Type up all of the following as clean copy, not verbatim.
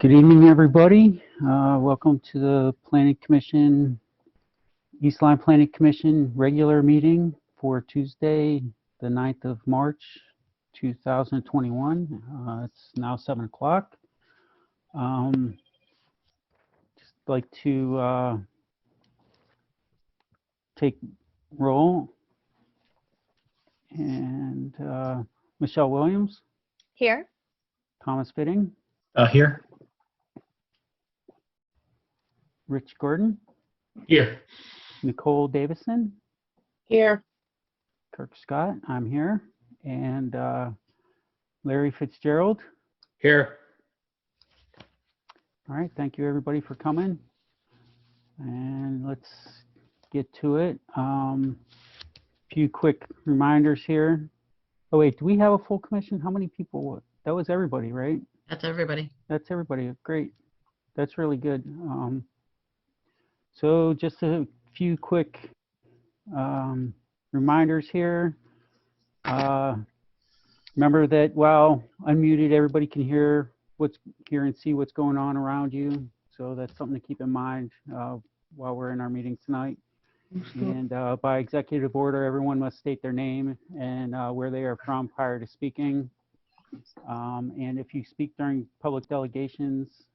Good evening, everybody. Welcome to the Planning Commission, East Lyme Planning Commission regular meeting for Tuesday, the 9th of March, 2021. It's now 7 o'clock. Just like to take roll. And Michelle Williams. Here. Thomas Fitting. Here. Rich Gordon. Here. Nicole Davison. Here. Kirk Scott, I'm here. And Larry Fitzgerald. Here. All right, thank you everybody for coming. And let's get to it. Few quick reminders here. Oh wait, do we have a full commission? How many people? That was everybody, right? That's everybody. That's everybody. Great. That's really good. So just a few quick reminders here. Remember that while unmuted, everybody can hear and see what's going on around you. So that's something to keep in mind while we're in our meeting tonight. And by executive order, everyone must state their name and where they are from prior to speaking. And if you speak during public delegations,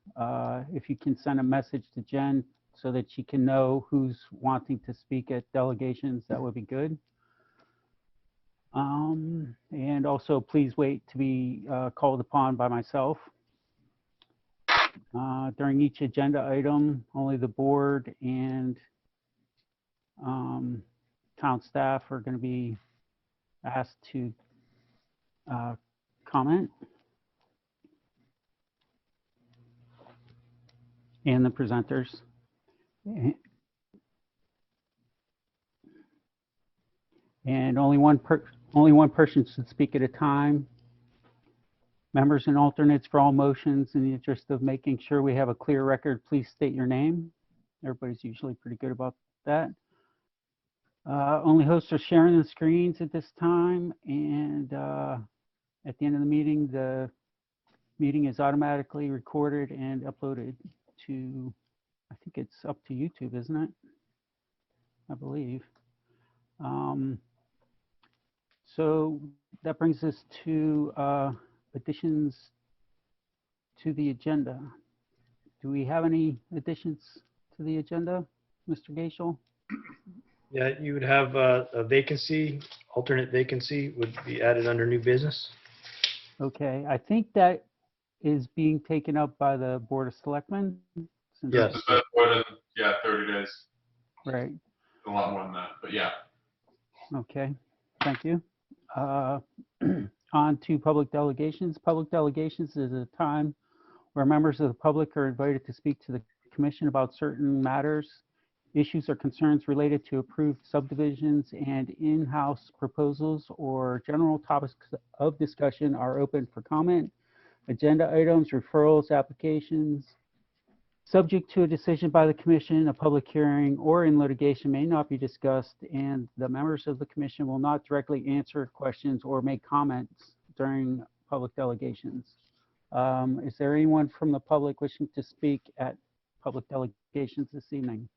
if you can send a message to Jen so that she can know who's wanting to speak at delegations, that would be good. And also please wait to be called upon by myself. During each agenda item, only the board and town staff are going to be asked to comment, and the presenters. And only one person should speak at a time. Members and alternates for all motions, in the interest of making sure we have a clear record, please state your name. Everybody's usually pretty good about that. Only hosts are sharing the screens at this time, and at the end of the meeting is automatically recorded and uploaded to, I think it's up to YouTube, isn't it? I believe. So that brings us to additions to the agenda. Do we have any additions to the agenda, Mr. Gaishel? Yeah, you would have a vacancy, alternate vacancy would be added under new business. Okay, I think that is being taken up by the Board of Selectmen. Yes. Yeah, 30 days. Right. A lot more than that, but yeah. Okay, thank you. On to public delegations. Public delegations is a time where members of the public are invited to speak to the commission about certain matters, issues or concerns related to approved subdivisions, and in-house proposals or general topics of discussion are open for comment. Agenda items, referrals, applications, subject to a decision by the commission, a public hearing, or in litigation may not be discussed, and the members of the commission will not directly answer questions or make comments during public delegations. Is there anyone from the public wishing to speak at public delegations this evening?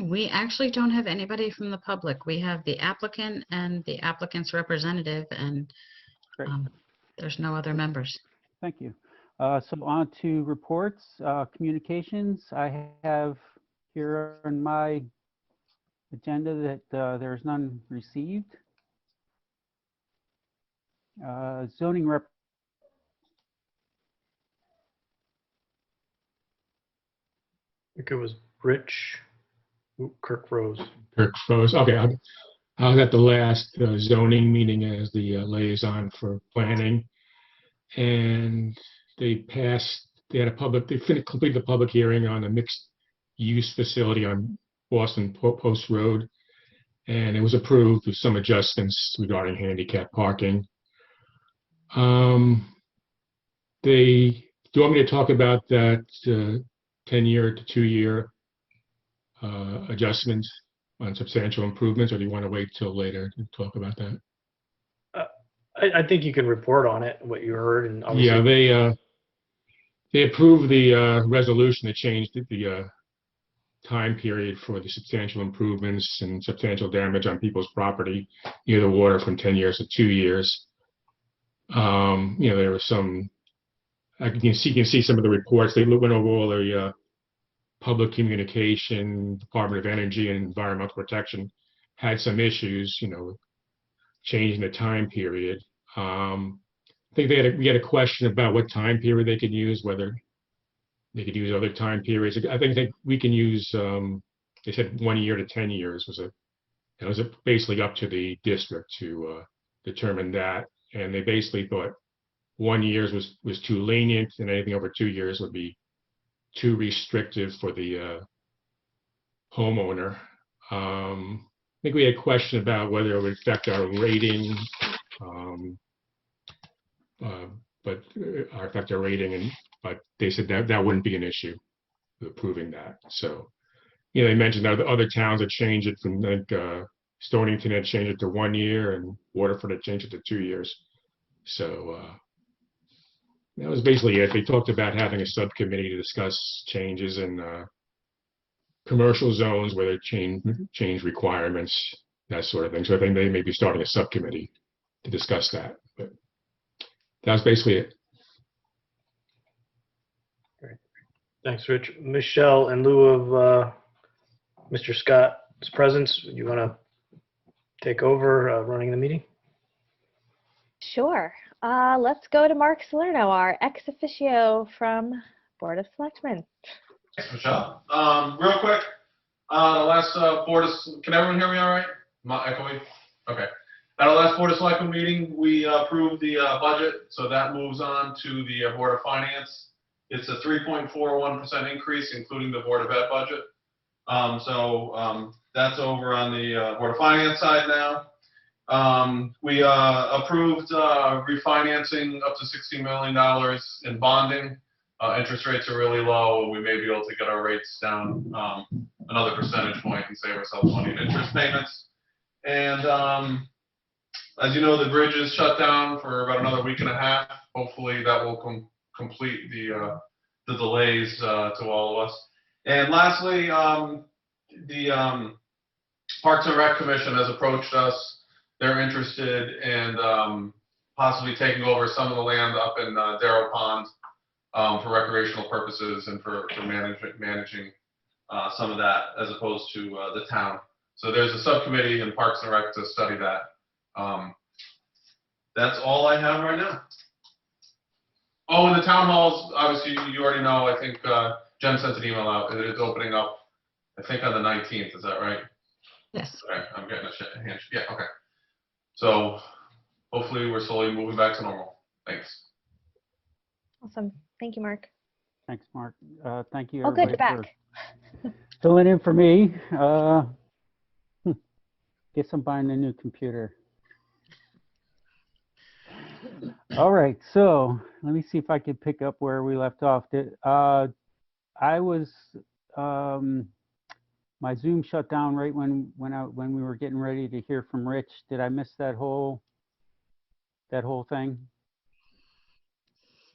We actually don't have anybody from the public. We have the applicant and the applicant's representative, and there's no other members. Thank you. So on to reports, communications. I have here on my agenda that there's none received. Zoning rep. I think it was Rich. Ooh, Kirk Rose. Kirk Rose. Okay, I was at the last zoning meeting as the liaison for planning, and they completed the public hearing on a mixed use facility on Boston Post Road, and it was approved with some adjustments regarding handicap parking. Do you want me to talk about that 10-year to 2-year adjustments on substantial improvements, or do you want to wait till later to talk about that? I think you can report on it, what you heard, and Yeah, They approved the resolution that changed the time period for the substantial improvements and substantial damage on people's property near the water from 10 years to 2 years. There was some, you can see some of the reports. They went over all the public communication, Department of Energy and Environmental Protection had some issues, changing the time period. I think we had a question about what time period they could use, whether they could use other time periods. I think we can use, they said 1 year to 10 years was basically up to the district to determine that. And they basically thought 1 year was too lenient, and anything over 2 years would be too restrictive for the homeowner. I think we had a question about whether it would affect our rating, but they said that wouldn't be an issue with approving that. So, they mentioned that other towns had changed it from Stonington had changed it to 1 year, and Waterford had changed it to 2 years. So that was basically it. They talked about having a subcommittee to discuss changes in commercial zones, where they change requirements, that sort of thing. So I think they may be starting a subcommittee to discuss that. But that was basically it. Great. Thanks, Rich. Michelle, in lieu of Mr. Scott's presence, you want to take over running the meeting? Sure. Let's go to Mark Salerno, our ex officio from Board of Selectmen. Thanks, Michelle. Real quick, the last can everyone hear me all right? Am I echoing? Okay. At our last Board of Selectmen meeting, we approved the budget, so that moves on to the Board of Finance. It's a 3.41% increase, including the Board of Ed budget. That's over on the Board of Finance side now. We approved refinancing up to $60 million in bonding. Interest rates are really low, and we may be able to get our rates down another percentage point and save ourselves money in interest payments. And as you know, the bridge is shut down for about another week and a half. Hopefully that will complete the delays to all of us. And lastly, the Parks and Rec Commission has approached us. They're interested in possibly taking over some of the land up in Darrow Pond for recreational purposes and for managing some of that, as opposed to the town. So there's a subcommittee in Parks and Rec to study that. That's all I have right now. Oh, and the town halls, obviously you already know, I think Jen sent an email out. It's opening up, I think, on the 19th. Is that right? Yes. Okay, I'm getting a hand. Yeah, okay. So hopefully we're slowly moving back to normal. Thanks. Awesome. Thank you, Mark. Thanks, Mark. Thank you, Oh, good, everybody, you're back. for filling in for me. Guess I'm buying a new computer. All right, so let me see if I can pick up where we left off. My Zoom shut down right when we were getting ready to hear from Rich. Did I miss that whole thing?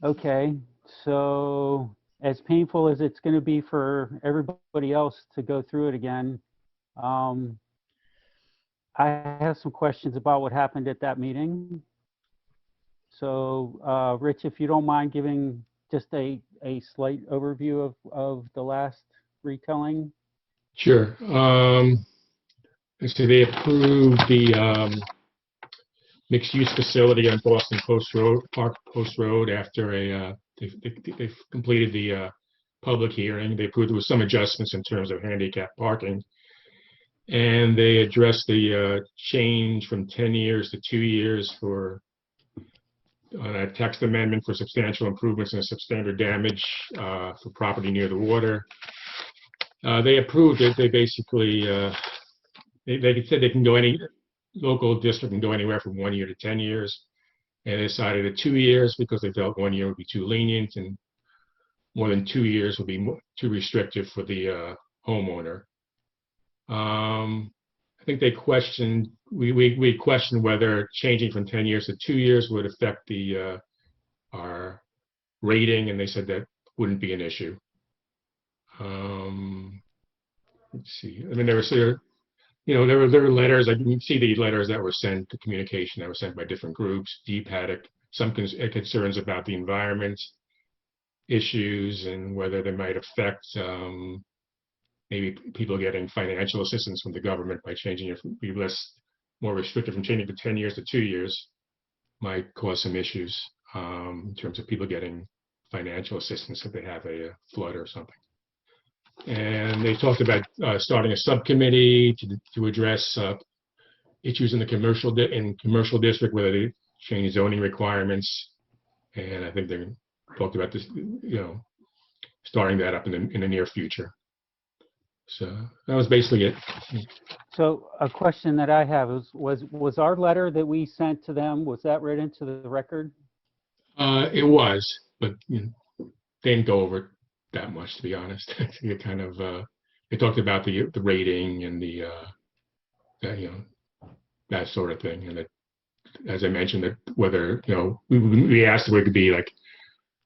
Okay, so as painful as it's going to be for everybody else to go through it again, I have some questions about what happened at that meeting. So, Rich, if you don't mind giving just a slight overview of the last retelling. Sure. So they approved the mixed-use facility on Boston Post Road, Park Post Road, after they've completed the public hearing. They approved there was some adjustments in terms of handicap parking, and they addressed the change from 10 years to 2 years for a text amendment for substantial improvements and substandard damage for property near the water. They approved it. They basically, they said they can go local district can go anywhere from 1 year to 10 years. And they decided at 2 years because they felt 1 year would be too lenient and more than 2 years would be too restrictive for the homeowner. I think they questioned, we questioned whether changing from 10 years to 2 years would affect our rating, and they said that wouldn't be an issue. Let's see. I mean, there were letters. I can see the letters that were sent, the communication that was sent by different groups. Deep had some concerns about the environment issues and whether they might affect maybe people getting financial assistance from the government by changing it, be more restrictive from changing from 10 years to 2 years might cause some issues in terms of people getting financial assistance if they have a flood or something. And they talked about starting a subcommittee to address issues in the commercial district, whether they change zoning requirements. And I think they talked about this, starting that up in the near future. So that was basically it. So a question that I have was our letter that we sent to them, was that read into the record? It was, but they didn't go over it that much, to be honest. It kind of they talked about the rating and the that sort of thing, and that, as I mentioned, that whether we asked if it could be like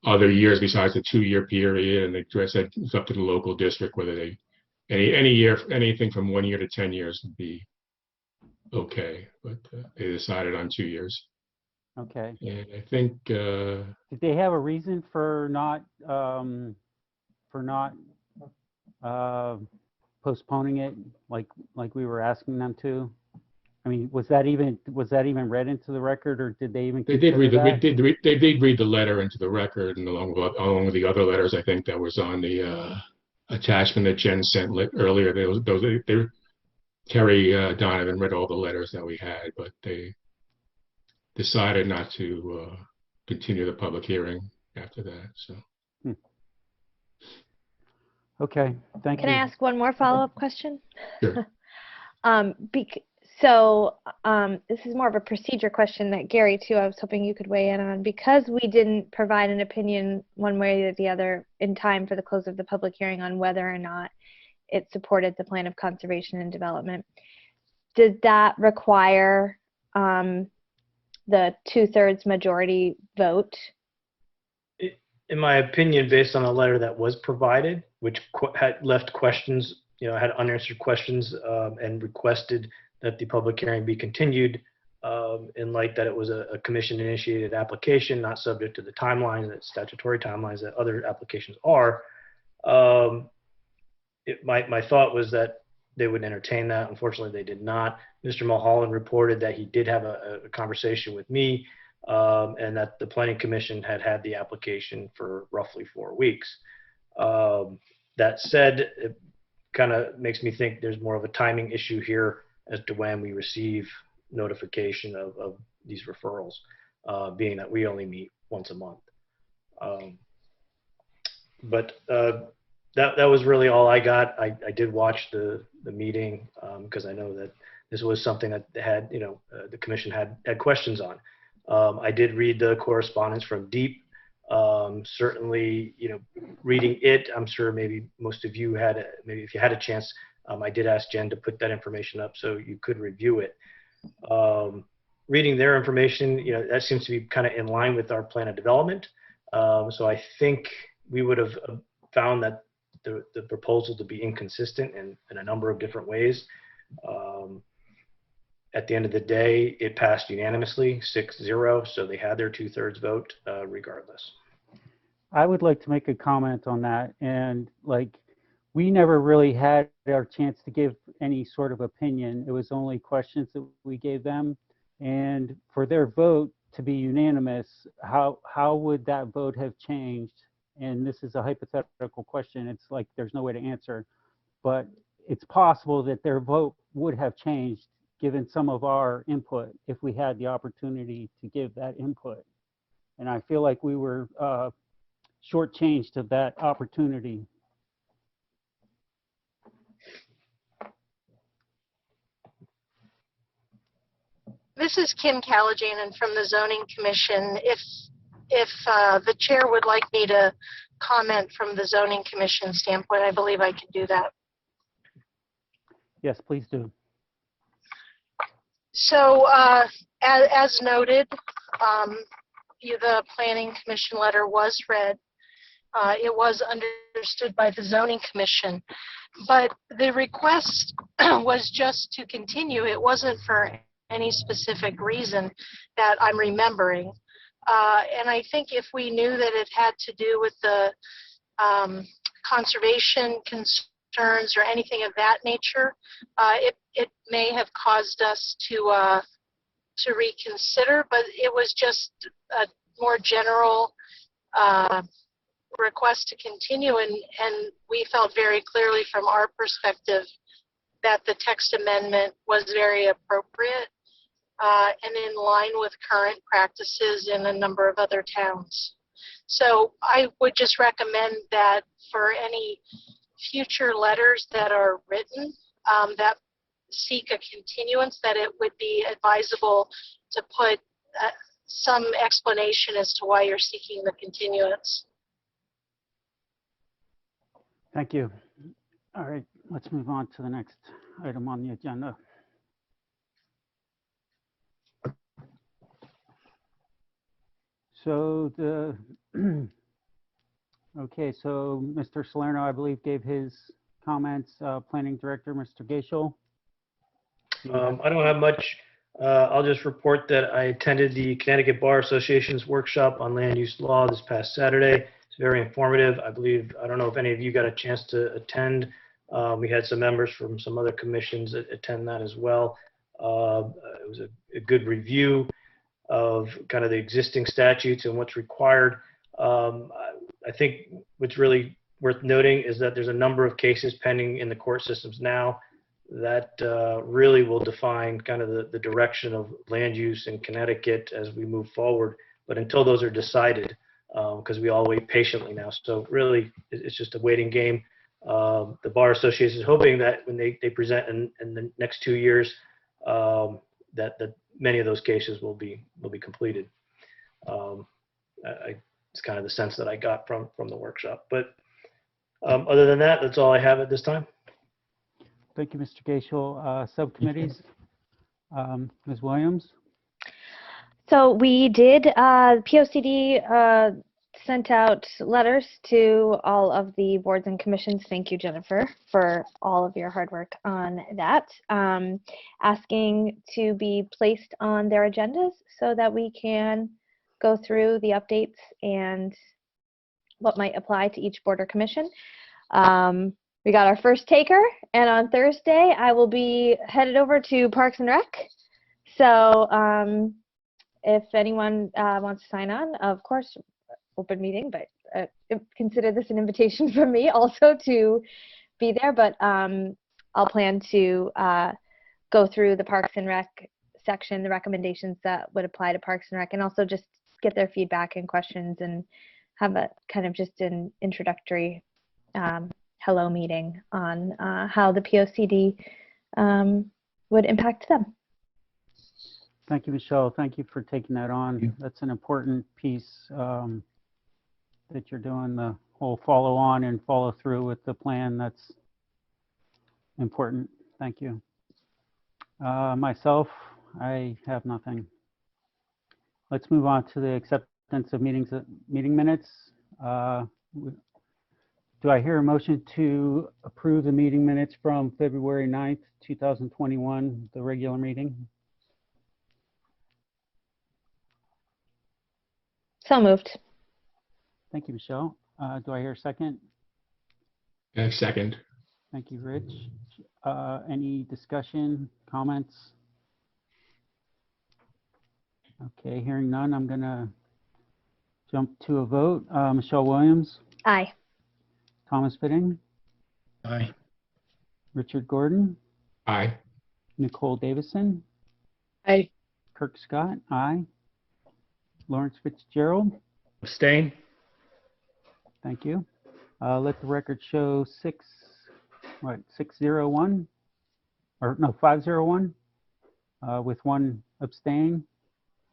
other years besides the 2-year period, and they said it's up to the local district whether they any year, anything from 1 year to 10 years would be okay, but they decided on 2 years. Okay. And I think Did they have a reason for not postponing it like we were asking them to? I mean, was that even read into the record, or did they even? They did read that? they did read the letter into the record, and along with the other letters, I think that was on the attachment that Jen sent earlier. Terry Donovan read all the letters that we had, but they decided not to continue the public hearing after that. So. Okay, thank you. Can I ask one more follow-up question? Sure. This is more of a procedure question that Gary, too, I was hoping you could weigh in on. Because we didn't provide an opinion one way or the other in time for the close of the public hearing on whether or not it supported the plan of conservation and development, does that require the 2/3 majority vote? In my opinion, based on the letter that was provided, which had left questions, had unanswered questions and requested that the public hearing be continued in light that it was a commission-initiated application, not subject to the timeline, that statutory timelines that other applications are. My thought was that they would entertain that. Unfortunately, they did not. Mr. Mulholland reported that he did have a conversation with me and that the Planning Commission had the application for roughly 4 weeks. That said, it kind of makes me think there's more of a timing issue here as to when we receive notification of these referrals, being that we only meet once a month. That was really all I got. I did watch the meeting because I know that this was something that had, the commission had questions on. I did read the correspondence from Deep. Certainly, reading it, I'm sure maybe most of you maybe if you had a chance, I did ask Jen to put that information up so you could review it. Reading their information, that seems to be kind of in line with our plan of development. So I think we would have found that the proposal to be inconsistent in a number of different ways. At the end of the day, it passed unanimously, 6-0, so they had their 2/3 vote regardless. I would like to make a comment on that. And we never really had our chance to give any sort of opinion. It was only questions that we gave them. And for their vote to be unanimous, how would that vote have changed? And this is a hypothetical question. It's like there's no way to answer. But it's possible that their vote would have changed given some of our input if we had the opportunity to give that input. And I feel like we were shortchanged of that opportunity. This is Kim Callaghan from the Zoning Commission. If the chair would like me to comment from the Zoning Commission standpoint, I believe I can do that. Yes, please do. So as noted, the Planning Commission letter was read. it was understood by the zoning commission. But the request was just to continue. It wasn't for any specific reason that I'm remembering. And I think if we knew that it had to do with the conservation concerns or anything of that nature, it may have caused us to reconsider, but it was just a more general request to continue, and we felt very clearly from our perspective that the text amendment was very appropriate and in line with current practices in a number of other towns. So I would just recommend that for any future letters that are written that seek a continuance, that it would be advisable to put some explanation as to why you're seeking the continuance. Thank you. All right, let's move on to the next item on the agenda. So okay, so Mr. Salerno, I believe, gave his comments. Planning Director, Mr. Gaishel. I don't have much. I'll just report that I attended the Connecticut Bar Association's workshop on land use law this past Saturday. It's very informative. I don't know if any of you got a chance to attend. We had some members from some other commissions that attend that as well. It was a good review of kind of the existing statutes and what's required. I think what's really worth noting is that there's a number of cases pending in the court systems now that really will define kind of the direction of land use in Connecticut as we move forward. But until those are decided, because we all wait patiently now. So really, it's just a waiting game. The Bar Association is hoping that when they present in the next 2 years, that many of those cases will be completed. It's kind of the sense that I got from the workshop. But other than that, that's all I have at this time. Thank you, Mr. Gaishel. Subcommittees, Ms. Williams. So we did, POCD sent out letters to all of the boards and commissions. Thank you, Jennifer, for all of your hard work on that. Asking to be placed on their agendas so that we can go through the updates and what might apply to each board or commission. We got our first taker, and on Thursday I will be headed over to Parks and Rec. So if anyone wants to sign on, of course, open meeting, but consider this an invitation from me also to be there. But I'll plan to go through the Parks and Rec section, the recommendations that would apply to Parks and Rec, and also just get their feedback and questions and have a kind of just an introductory hello meeting on how the POCD would impact them. Thank you, Michelle. Thank you for taking that on. That's an important piece that you're doing, the whole follow on and follow through with the plan. That's important. Thank you. Myself, I have nothing. Let's move on to the acceptance of meeting minutes. Do I hear a motion to approve the meeting minutes from February 9th, 2021, the regular meeting? So moved. Thank you, Michelle. Do I hear a second? Second. Thank you, Rich. Any discussion, comments? Okay, hearing none, I'm gonna jump to a vote. Michelle Williams. Aye. Thomas Fitting. Aye. Richard Gordon. Aye. Nicole Davison. Aye. Kirk Scott. Aye. Lawrence Fitzgerald. Abstain. Thank you. Let the record show 601, or no, 501, with 1 abstain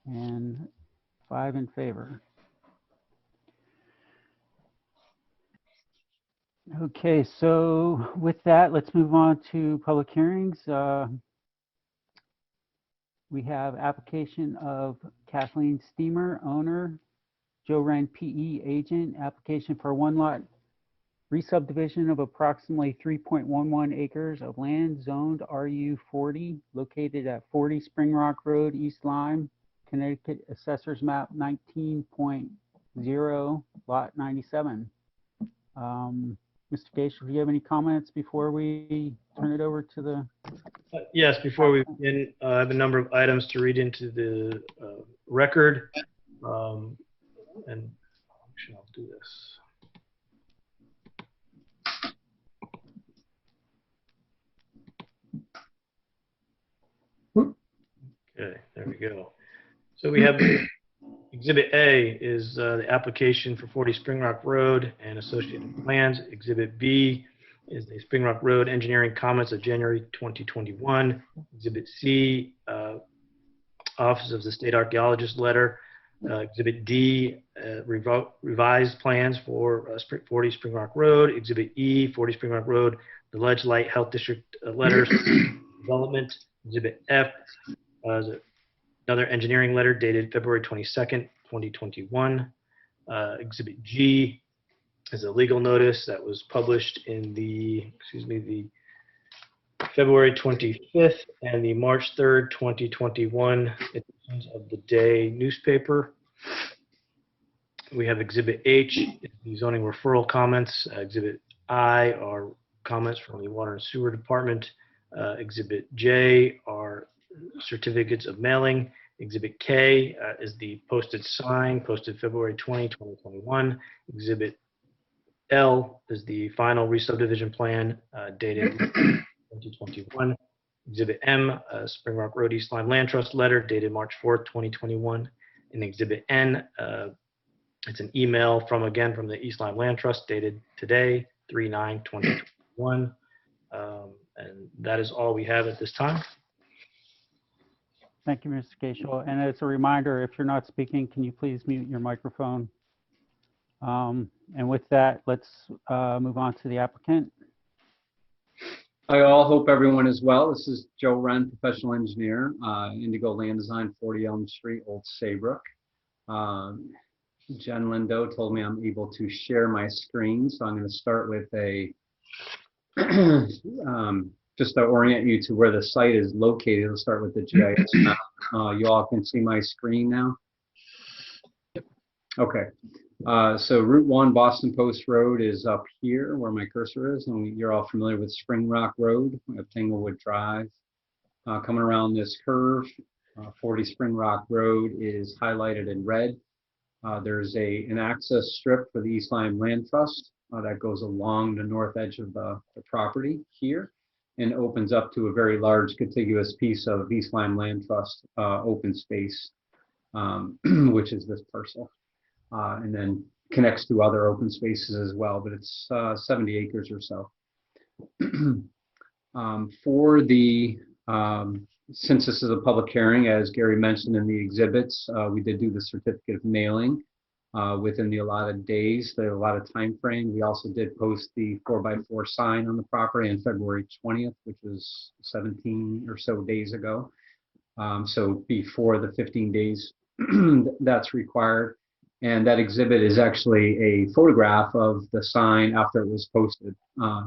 and 5 in favor. Okay, so with that, let's move on to public hearings. We have application of Kathleen Steamer, owner, Joe Wren, PE agent, application for one lot re-subdivision of approximately 3.11 acres of land zoned RU 40, located at 40 Spring Rock Road, East Lyme, Connecticut Assessors Map 19.0, Lot 97. Mr. Gaisel, do you have any comments before we turn it over to the? Yes, before we begin, I have a number of items to read into the record. And actually, I'll do this. Okay, there we go. So we have Exhibit A is the application for 40 Spring Rock Road and associated plans. Exhibit B is the Spring Rock Road engineering comments of January 2021. Exhibit C, Office of the State Archaeologist letter. Exhibit D, revised plans for 40 Spring Rock Road. Exhibit E, 40 Spring Rock Road, the Ledge Light Health District letters development. Exhibit F, another engineering letter dated February 22nd, 2021. Exhibit G is a legal notice that was published in the February 25th and the March 3rd, 2021 editions of the Day newspaper. We have Exhibit H, the zoning referral comments. Exhibit I are comments from the Water and Sewer Department. Exhibit J are certificates of mailing. Exhibit K is the posted sign, posted February 20, 2021. Exhibit L is the final re-subdivision plan dated 2021. Exhibit M, Spring Rock Road East Lyme Land Trust letter dated March 4th, 2021. And Exhibit N, it's an email from the East Lyme Land Trust dated today, 3/9/2021. And that is all we have at this time. Thank you, Mr. Gaisel. And as a reminder, if you're not speaking, can you please mute your microphone? And with that, let's move on to the applicant. I all hope everyone is well. This is Joe Wren, professional engineer, Indigo Land Design, 40 Elm Street, Old Saybrook. Jen Lindo told me I'm able to share my screen, so I'm going to start with a just to orient you to where the site is located. We'll start with the GIS map. You all can see my screen now? Okay. So Route 1 Boston Post Road is up here where my cursor is, and you're all familiar with Spring Rock Road. We have Tanglewood Drive. Coming around this curve, 40 Spring Rock Road is highlighted in red. There's an access strip for the East Lyme Land Trust that goes along the north edge of the property here and opens up to a very large contiguous piece of East Lyme Land Trust open space, which is this parcel. And then connects to other open spaces as well, but it's 70 acres or so. Since this is a public hearing, as Gary mentioned in the exhibits, we did do the certificate of mailing within the allotted days, the allotted time frame. We also did post the 4x4 sign on the property on February 20th, which was 17 or so days ago. So before the 15 days that's required. And that exhibit is actually a photograph of the sign after it was posted,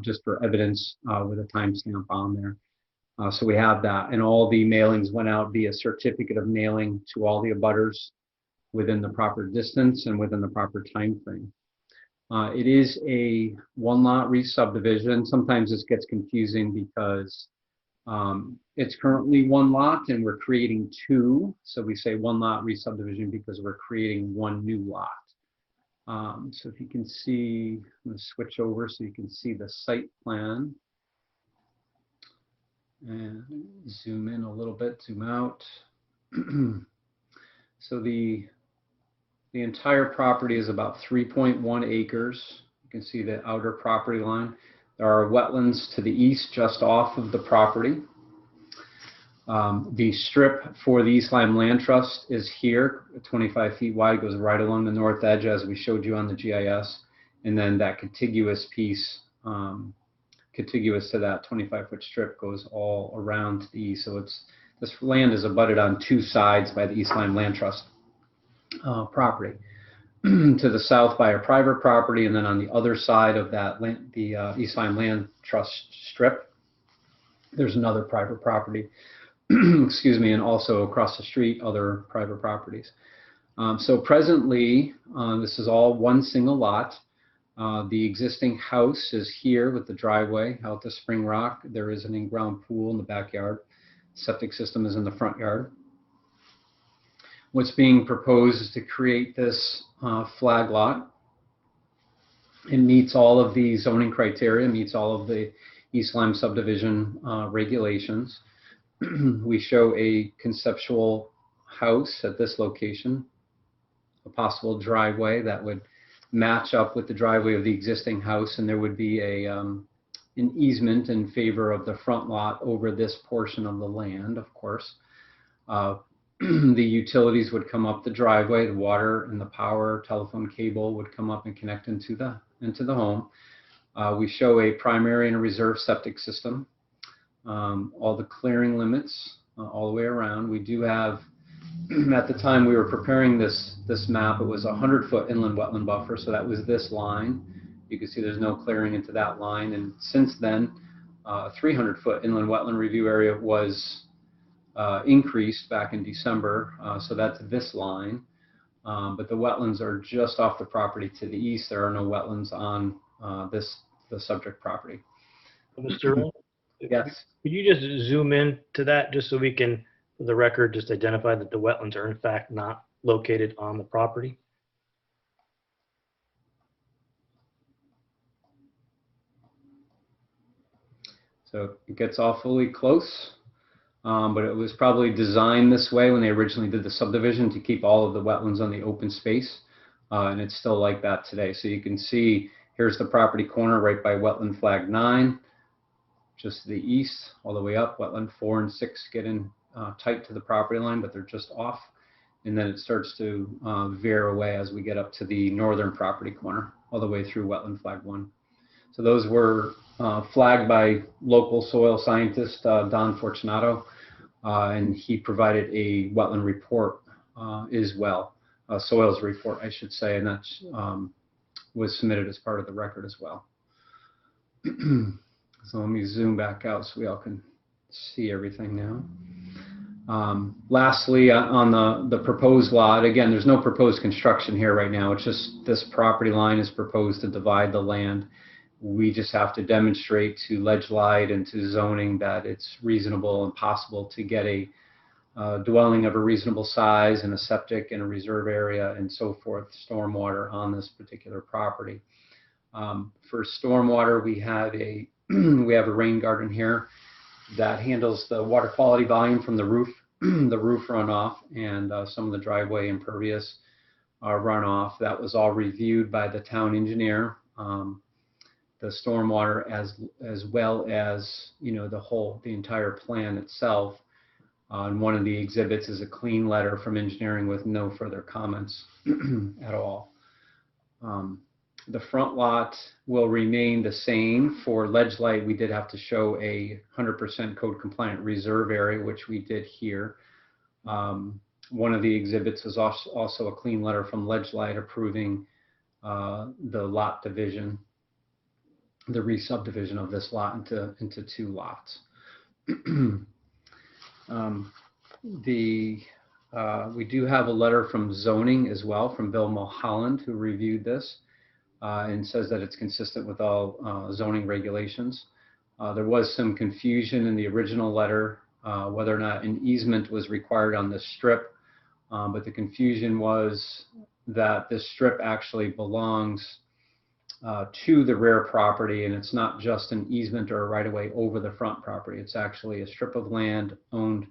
just for evidence with a timestamp on there. So we have that, and all the mailings went out via certificate of mailing to all the abutters within the proper distance and within the proper time frame. It is a one-lot re-subdivision. Sometimes this gets confusing because it's currently one lot and we're creating two. So we say one lot re-subdivision because we're creating one new lot. So if you can see, I'm going to switch over so you can see the site plan. And zoom in a little bit, zoom out. So the entire property is about 3.1 acres. You can see the outer property line. There are wetlands to the east just off of the property. The strip for the East Lyme Land Trust is here, 25 feet wide, goes right along the north edge as we showed you on the GIS. And then that contiguous piece, contiguous to that 25-foot strip, goes all around to the east. So this land is abutted on two sides by the East Lyme Land Trust property. to the south by a private property, and then on the other side of that land, the East Lyme Land Trust strip, there's another private property, excuse me, and also across the street, other private properties. So presently, this is all one single lot. The existing house is here with the driveway out to Spring Rock. There is an in-ground pool in the backyard. Septic system is in the front yard. What's being proposed is to create this flag lot. It meets all of the zoning criteria, meets all of the East Lyme subdivision regulations. We show a conceptual house at this location, a possible driveway that would match up with the driveway of the existing house, and there would be an easement in favor of the front lot over this portion of the land, of course. The utilities would come up the driveway, the water and the power telephone cable would come up and connect into the home. We show a primary and a reserve septic system, all the clearing limits all the way around. We do have, at the time we were preparing this map, it was a 100-foot inland wetland buffer, so that was this line. You can see there's no clearing into that line, and since then, a 300-foot inland wetland review area was increased back in December, so that's this line. But the wetlands are just off the property to the east. There are no wetlands on the subject property. Mr. Rowe, Yes. could you just zoom in to that just so we can, for the record, just identify that the wetlands are in fact not located on the property? So it gets awfully close, but it was probably designed this way when they originally did the subdivision to keep all of the wetlands on the open space, and it's still like that today. So you can see here's the property corner right by wetland flag 9, just to the east, all the way up. Wetland 4 and 6 get in tight to the property line, but they're just off, and then it starts to veer away as we get up to the northern property corner, all the way through wetland flag 1. So those were flagged by local soil scientist Don Fortunato, and he provided a wetland report as well, a soils report, I should say, and that was submitted as part of the record as well. So let me zoom back out so we all can see everything now. Lastly, on the proposed lot, again, there's no proposed construction here right now. It's just this property line is proposed to divide the land. We just have to demonstrate to Ledgelight and to zoning that it's reasonable and possible to get a dwelling of a reasonable size and a septic and a reserve area and so forth, stormwater on this particular property. For stormwater, we have a rain garden here that handles the water quality volume from the roof, the roof runoff, and some of the driveway impervious runoff. That was all reviewed by the town engineer. The stormwater as well as, you know, the entire plan itself. And one of the exhibits is a clean letter from engineering with no further comments at all. The front lot will remain the same. For Ledgelight, we did have to show a 100% code compliant reserve area, which we did here. One of the exhibits was also a clean letter from Ledgelight approving the lot division, the re-subdivision of this lot into 2 lots. We do have a letter from zoning as well from Bill Mulholland, who reviewed this and says that it's consistent with all zoning regulations. There was some confusion in the original letter whether or not an easement was required on this strip, but the confusion was that this strip actually belongs to the rear property, and it's not just an easement or a right-of-way over the front property. It's actually a strip of land owned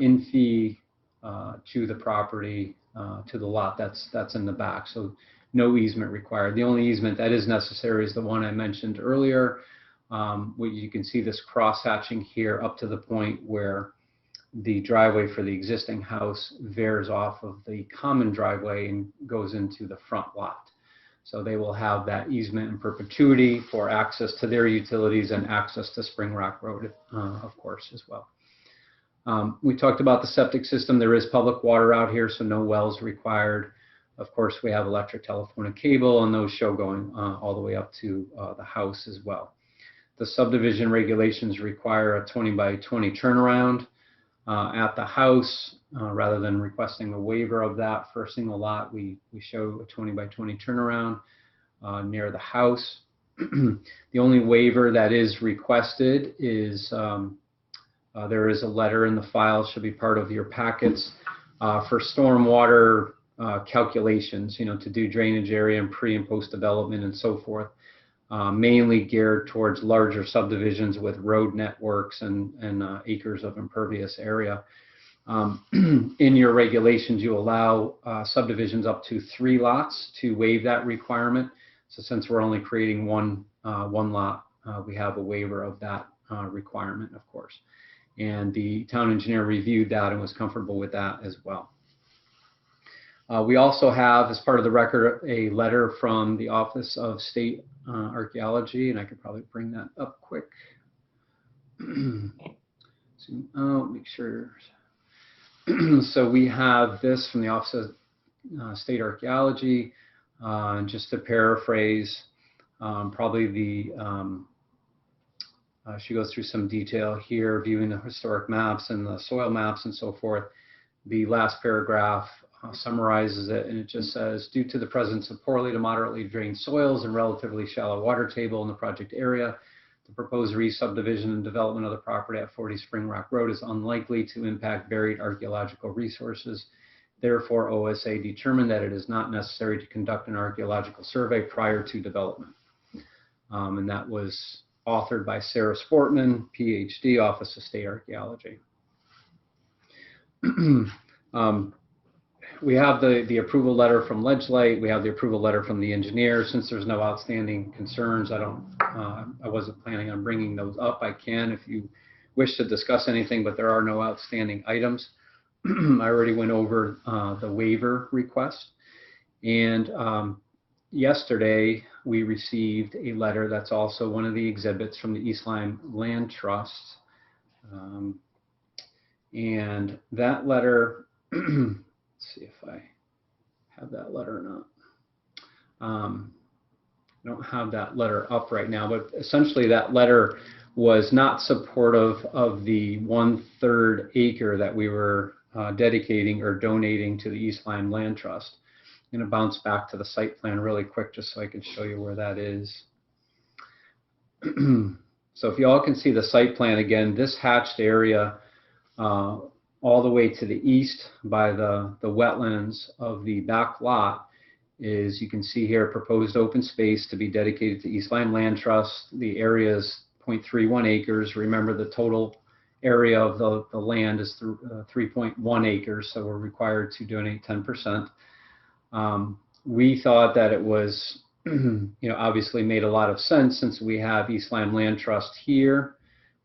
in fee to the property, to the lot that's in the back. So no easement required. The only easement that is necessary is the one I mentioned earlier, where you can see this cross hatching here up to the point where the driveway for the existing house veers off of the common driveway and goes into the front lot. So they will have that easement in perpetuity for access to their utilities and access to Spring Rock Road, of course, as well. We talked about the septic system. There is public water out here, so no wells required. Of course, we have electric, telephone, and cable, and those show going all the way up to the house as well. The subdivision regulations require a 20 by 20 turnaround at the house. Rather than requesting a waiver of that for a single lot, we show a 20 by 20 turnaround near the house. The only waiver that is requested is there is a letter in the file, should be part of your packets, for stormwater calculations, to do drainage area and pre and post development and so forth, mainly geared towards larger subdivisions with road networks and acres of impervious area. In your regulations, you allow subdivisions up to 3 lots to waive that requirement. So since we're only creating one lot, we have a waiver of that requirement, of course. And the town engineer reviewed that and was comfortable with that as well. We also have, as part of the record, a letter from the Office of State Archaeology, and I could probably bring that up quick. Zoom out, make sure. So we have this from the Office of State Archaeology. Just to paraphrase, probably she goes through some detail here, viewing the historic maps and the soil maps and so forth. The last paragraph summarizes it, and it just says, due to the presence of poorly to moderately drained soils and relatively shallow water table in the project area, the proposed re-subdivision and development of the property at 40 Spring Rock Road is unlikely to impact buried archaeological resources. Therefore, OSA determined that it is not necessary to conduct an archaeological survey prior to development. And that was authored by Sarah Sportman, PhD, Office of State Archaeology. We have the approval letter from Ledgelight. We have the approval letter from the engineer. Since there's no outstanding concerns, I wasn't planning on bringing those up. I can if you wish to discuss anything, but there are no outstanding items. I already went over the waiver request. And yesterday, we received a letter that's also one of the exhibits from the East Lyme Land Trust. And that letter, let's see if I have that letter or not. I don't have that letter up right now, but essentially that letter was not supportive of the 1/3 acre that we were dedicating or donating to the East Lyme Land Trust. I'm going to bounce back to the site plan really quick just so I can show you where that is. So if you all can see the site plan again, this hatched area all the way to the east by the wetlands of the back lot is, you can see here, proposed open space to be dedicated to East Lyme Land Trust. The area is 0.31 acres. Remember, the total area of the land is 3.1 acres, so we're required to donate 10%. We thought that it was, obviously made a lot of sense since we have East Lyme Land Trust here.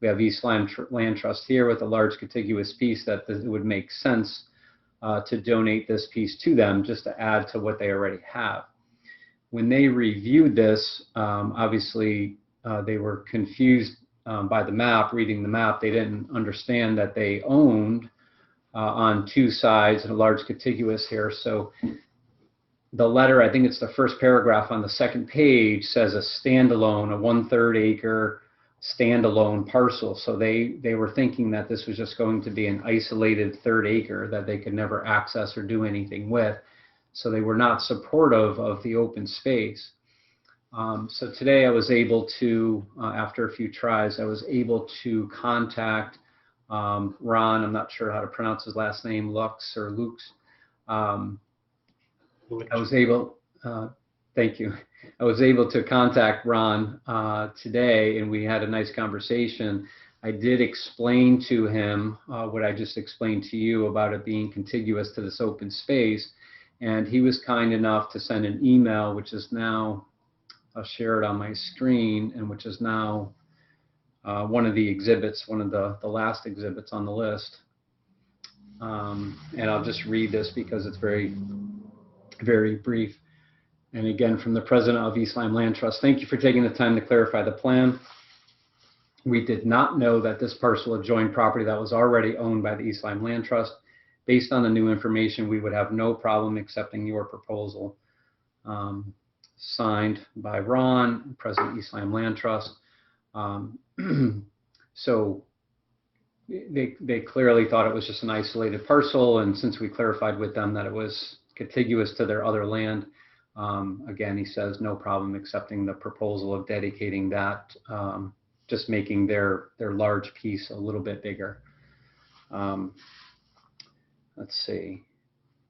We have East Lyme Land Trust here with a large contiguous piece, that it would make sense to donate this piece to them just to add to what they already have. When they reviewed this, obviously they were confused by the map, reading the map. They didn't understand that they owned on 2 sides and a large contiguous here. So the letter, I think it's the first paragraph on the second page, says a standalone, a 1/3 acre standalone parcel. So they were thinking that this was just going to be an isolated 1/3 acre that they could never access or do anything with. So they were not supportive of the open space. So today I was able to, after a few tries, I was able to contact Ron. I'm not sure how to pronounce his last name, Lux or Lux. I was able, thank you. I was able to contact Ron today, and we had a nice conversation. I did explain to him what I just explained to you about it being contiguous to this open space, and he was kind enough to send an email, which is now, I'll share it on my screen, and which is now one of the exhibits, one of the last exhibits on the list. And I'll just read this because it's very, very brief. And again, from the president of East Lyme Land Trust, thank you for taking the time to clarify the plan. We did not know that this parcel adjoined property that was already owned by the East Lyme Land Trust. based on the new information, we would have no problem accepting your proposal. Signed by Ron, President East Lyme Land Trust. So they clearly thought it was just an isolated parcel, and since we clarified with them that it was contiguous to their other land, again, he says no problem accepting the proposal of dedicating that, just making their large piece a little bit bigger. Let's see.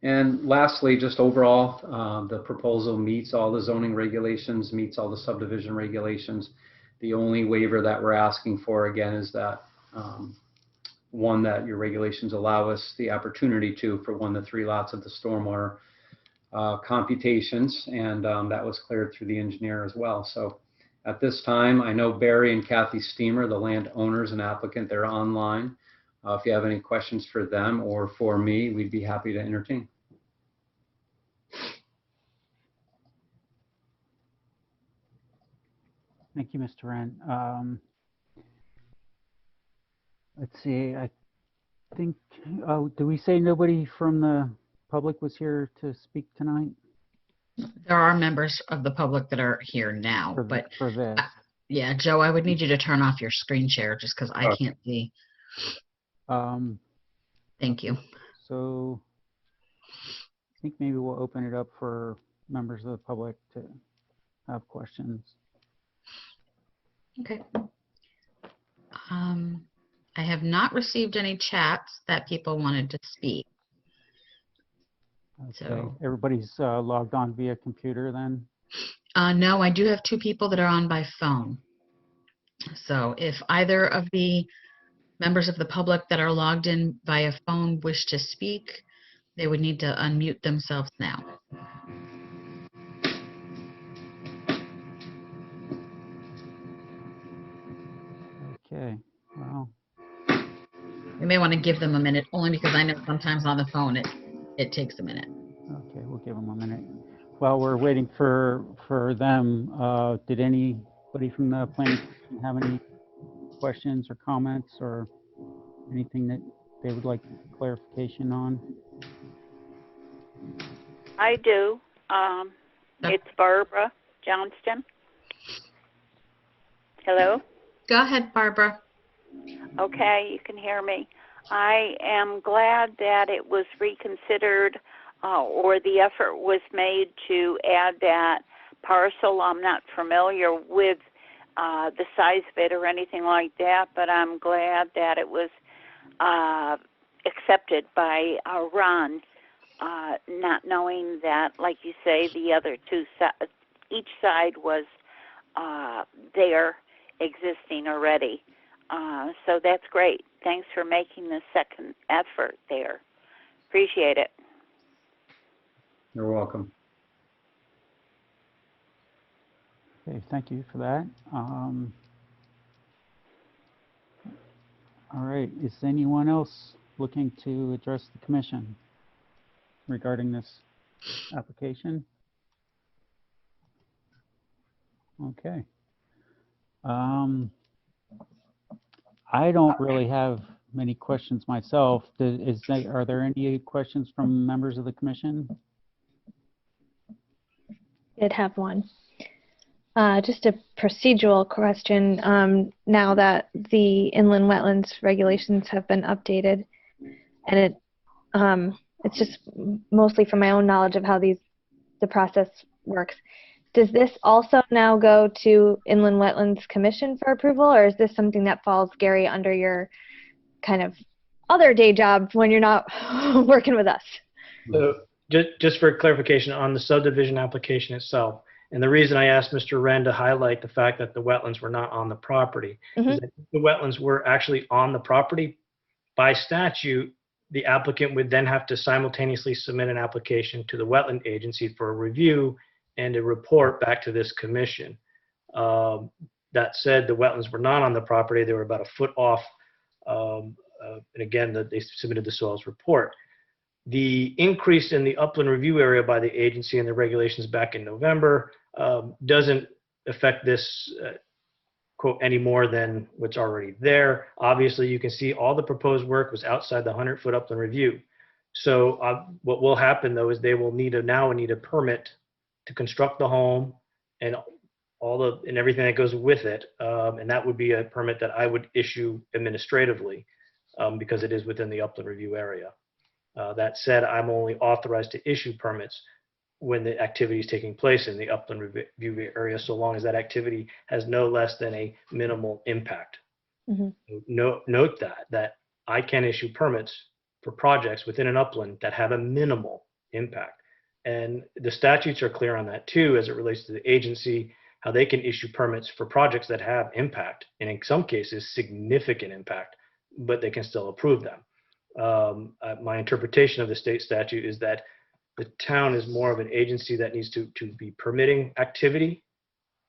And lastly, just overall, the proposal meets all the zoning regulations, meets all the subdivision regulations. The only waiver that we're asking for, again, is that one, that your regulations allow us the opportunity to, for 1 to 3 lots of the stormwater computations, and that was cleared through the engineer as well. So at this time, I know Barry and Kathy Steamer, the landowners and applicant, they're online. If you have any questions for them or for me, we'd be happy to entertain. Thank you, Mr. Wren. Let's see, I think, do we say nobody from the public was here to speak tonight? There are members of the public that are here now, but For this? yeah, Joe, I would need you to turn off your screen share just because I can't see. Thank you. So I think maybe we'll open it up for members of the public to have questions. Okay. I have not received any chats that people wanted to speak. Okay, So everybody's logged on via computer then? no, I do have 2 people that are on by phone. So if either of the members of the public that are logged in via phone wish to speak, they would need to unmute themselves now. Okay, well. You may want to give them a minute, only because I know sometimes on the phone it takes a minute. Okay, we'll give them a minute. While we're waiting for them, did anybody from the planning commission have any questions or comments or anything that they would like clarification on? I do. It's Barbara Johnston. Hello? Go ahead, Barbara. Okay, you can hear me. I am glad that it was reconsidered or the effort was made to add that parcel. I'm not familiar with the size of it or anything like that, but I'm glad that it was accepted by Ron, not knowing that, like you say, the other two, each side was there existing already. So that's great. Thanks for making the second effort there. Appreciate it. You're welcome. Okay, thank you for that. All right, is anyone else looking to address the commission regarding this application? Okay. I don't really have many questions myself. Are there any questions from members of the commission? Did have one. Just a procedural question. Now that the inland wetlands regulations have been updated, and it's just mostly from my own knowledge of how the process works. Does this also now go to Inland Wetlands Commission for approval, or is this something that falls, Gary, under your kind of other day job when you're not working with us? So just for clarification on the subdivision application itself, and the reason I asked Mr. Wren to highlight the fact that the wetlands were not on the property is that the wetlands were actually on the property. By statute, the applicant would then have to simultaneously submit an application to the wetland agency for a review and a report back to this commission. That said, the wetlands were not on the property. They were about a foot off. And again, they submitted the soils report. The increase in the upland review area by the agency and the regulations back in November doesn't affect this quote any more than what's already there. Obviously, you can see all the proposed work was outside the 100-foot upland review. So what will happen though is they will need a permit to construct the home and and everything that goes with it. And that would be a permit that I would issue administratively because it is within the upland review area. That said, I'm only authorized to issue permits when the activity is taking place in the upland review area, so long as that activity has no less than a minimal impact. Mm-hmm. Note that I can issue permits for projects within an upland that have a minimal impact. And the statutes are clear on that too, as it relates to the agency, how they can issue permits for projects that have impact, and in some cases, significant impact, but they can still approve them. My interpretation of the state statute is that the town is more of an agency that needs to be permitting activity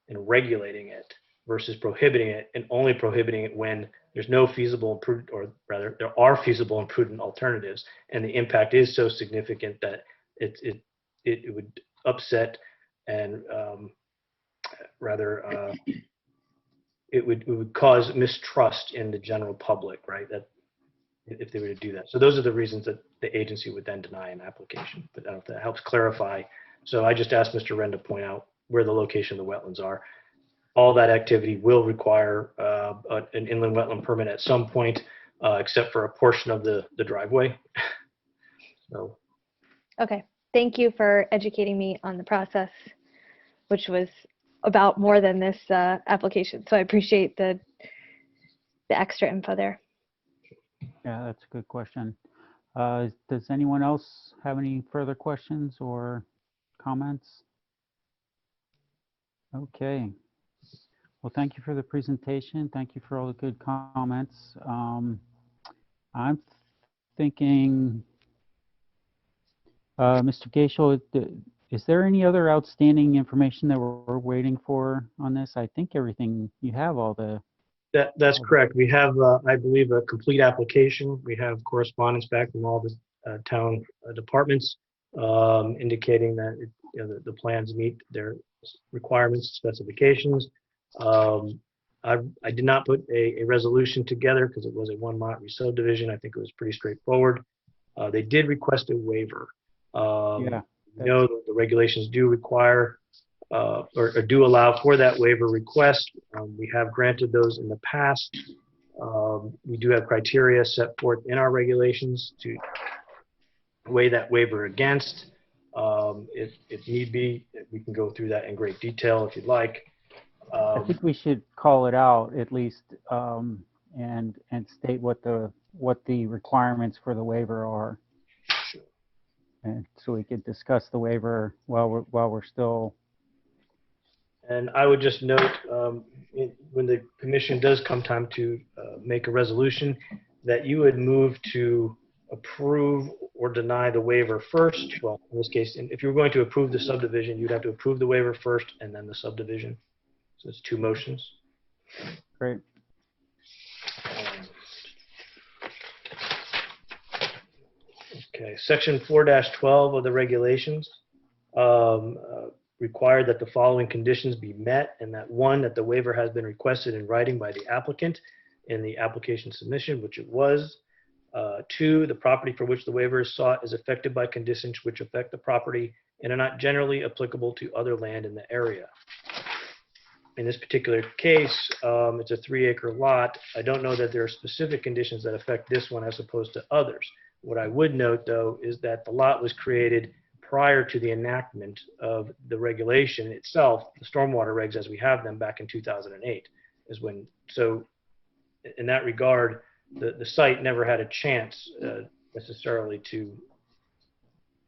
and regulating it versus prohibiting it, and only prohibiting it when there's no feasible and prudent, or rather there are feasible and prudent alternatives, and the impact is so significant that it would upset and it would cause mistrust in the general public, right? That if they were to do that. So those are the reasons that the agency would then deny an application. But I don't know if that helps clarify. So I just asked Mr. Wren to point out where the location of the wetlands are. All that activity will require an inland wetland permit at some point, except for a portion of the driveway. So. Okay, thank you for educating me on the process, which was about more than this application. So I appreciate the extra info there. Yeah, that's a good question. Does anyone else have any further questions or comments? Okay. Well, thank you for the presentation. Thank you for all the good comments. I'm thinking, Mr. Gaishel, is there any other outstanding information that we're waiting for on this? I think everything, you have all the... That's correct. We have, I believe, a complete application. We have correspondence back from all the town departments indicating that the plans meet their requirements, specifications. I did not put a resolution together because it was a one-lot re-subdivision. I think it was pretty straightforward. They did request a waiver. Yeah. You know, the regulations do require or do allow for that waiver request. We have granted those in the past. We do have criteria set forth in our regulations to weigh that waiver against. If need be, we can go through that in great detail if you'd like. I think we should call it out at least and state what the requirements for the waiver are. Sure. And so we could discuss the waiver while we're still. And I would just note, when the commission does come time to make a resolution, that you would move to approve or deny the waiver first. Well, in this case, if you were going to approve the subdivision, you'd have to approve the waiver first and then the subdivision. So it's two motions. Great. Okay, section 4-12 of the regulations require that the following conditions be met, and that one, that the waiver has been requested in writing by the applicant in the application submission, which it was. Two, the property for which the waiver is sought is affected by conditions which affect the property and are not generally applicable to other land in the area. In this particular case, it's a 3-acre lot. I don't know that there are specific conditions that affect this one as opposed to others. What I would note, though, is that the lot was created prior to the enactment of the regulation itself, the stormwater regs as we have them back in 2008 is when. So in that regard, the site never had a chance necessarily to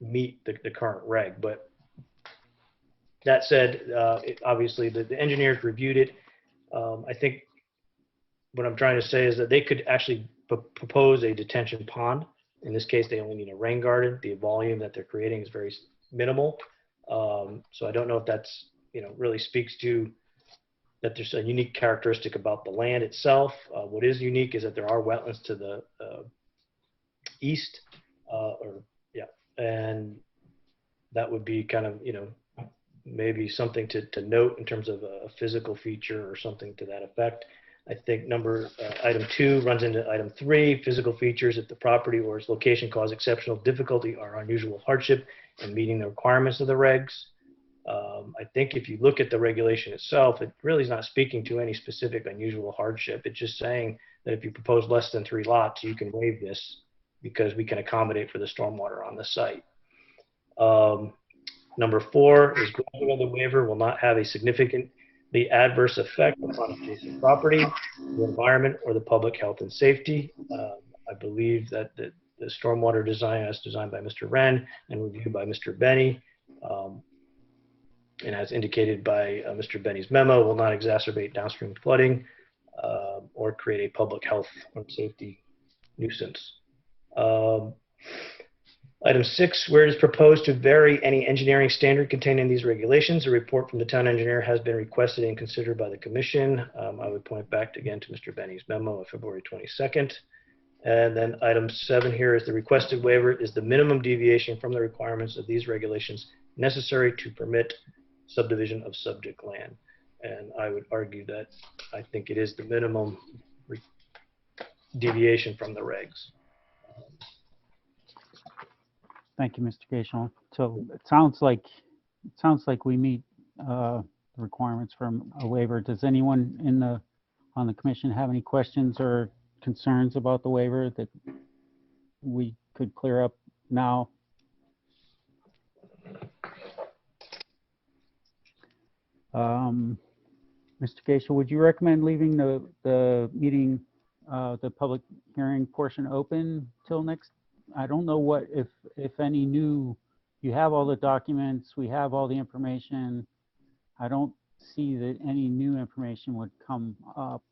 meet the current reg. But that said, obviously the engineers reviewed it. I think what I'm trying to say is that they could actually propose a detention pond. In this case, they only need a rain garden. The volume that they're creating is very minimal. So I don't know if that's, really speaks to that there's a unique characteristic about the land itself. What is unique is that there are wetlands to the east, and that would be kind of, maybe something to note in terms of a physical feature or something to that effect. I think item 2 runs into item 3, physical features if the property or its location cause exceptional difficulty or unusual hardship in meeting the requirements of the regs. I think if you look at the regulation itself, it really is not speaking to any specific unusual hardship. It's just saying that if you propose less than 3 lots, you can waive this because we can accommodate for the stormwater on the site. Number 4 is granting of the waiver will not have a significantly adverse effect upon adjacent property, the environment, or the public health and safety. I believe that the stormwater design as designed by Mr. Wren and reviewed by Mr. Benny, and as indicated by Mr. Benny's memo, will not exacerbate downstream flooding or create a public health or safety nuisance. Item 6, where it is proposed to vary any engineering standard contained in these regulations, a report from the town engineer has been requested and considered by the commission. I would point back again to Mr. Benny's memo of February 22nd. And then item 7 here is the requested waiver is the minimum deviation from the requirements of these regulations necessary to permit subdivision of subject land. And I would argue that I think it is the minimum deviation from the regs. Thank you, Mr. Gaishel. So it sounds like we meet the requirements for a waiver. Does anyone on the commission have any questions or concerns about the waiver that we could clear up now? Mr. Gaishel, would you recommend leaving the meeting, the public hearing portion open till next? I don't know what, if any new, you have all the documents, we have all the information. I don't see that any new information would come up.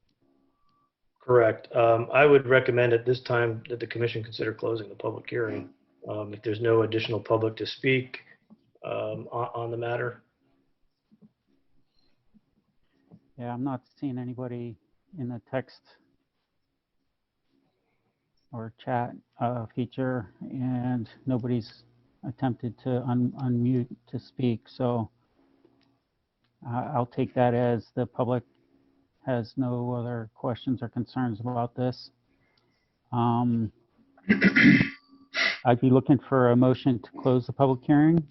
Correct. I would recommend at this time that the commission consider closing the public hearing if there's no additional public to speak on the matter. Yeah, I'm not seeing anybody in the text or chat feature, and nobody's attempted to unmute to speak. So I'll take that as the public has no other questions or concerns about this. I'd be looking for a motion to close the public hearing.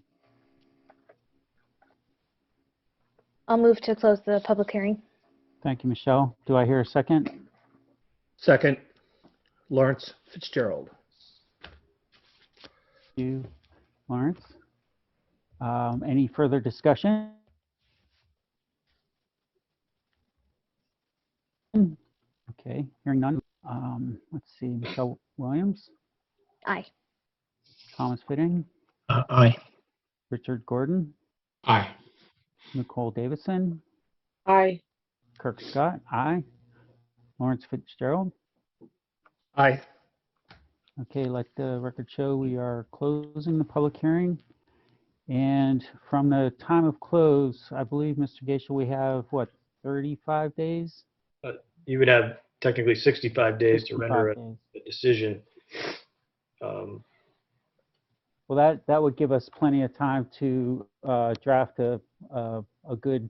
I'll move to close the public hearing. Thank you, Michelle. Do I hear a second? Second, Lawrence Fitzgerald. Thank you, Lawrence. Any further discussion? Okay, hearing none. Let's see, Michelle Williams, Aye. Thomas Fitting, Aye. Richard Gordon, Aye. Nicole Davison, Aye. Kirk Scott, aye. Lawrence Fitzgerald. Aye. Okay, let the record show we are closing the public hearing. And from the time of close, I believe, Mr. Gaishel, we have, what, 35 days? You would have technically 65 days to render a days. decision. Well, that would give us plenty of time to draft a good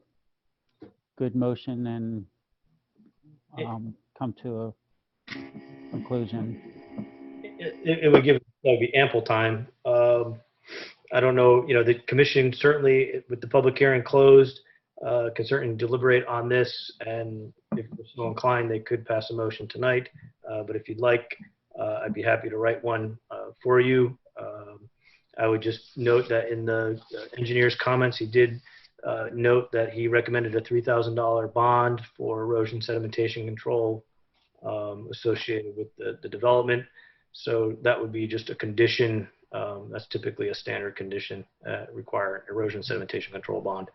motion and come to a conclusion. It would give be ample time. I don't know, the commission certainly, with the public hearing closed, can certainly deliberate on this, and if they're so inclined, they could pass a motion tonight. But if you'd like, I'd be happy to write one for you. I would just note that in the engineer's comments, he did note that he recommended a $3,000 bond for erosion sedimentation control associated with the development. So that would be just a condition. That's typically a standard condition, require erosion sedimentation control bond.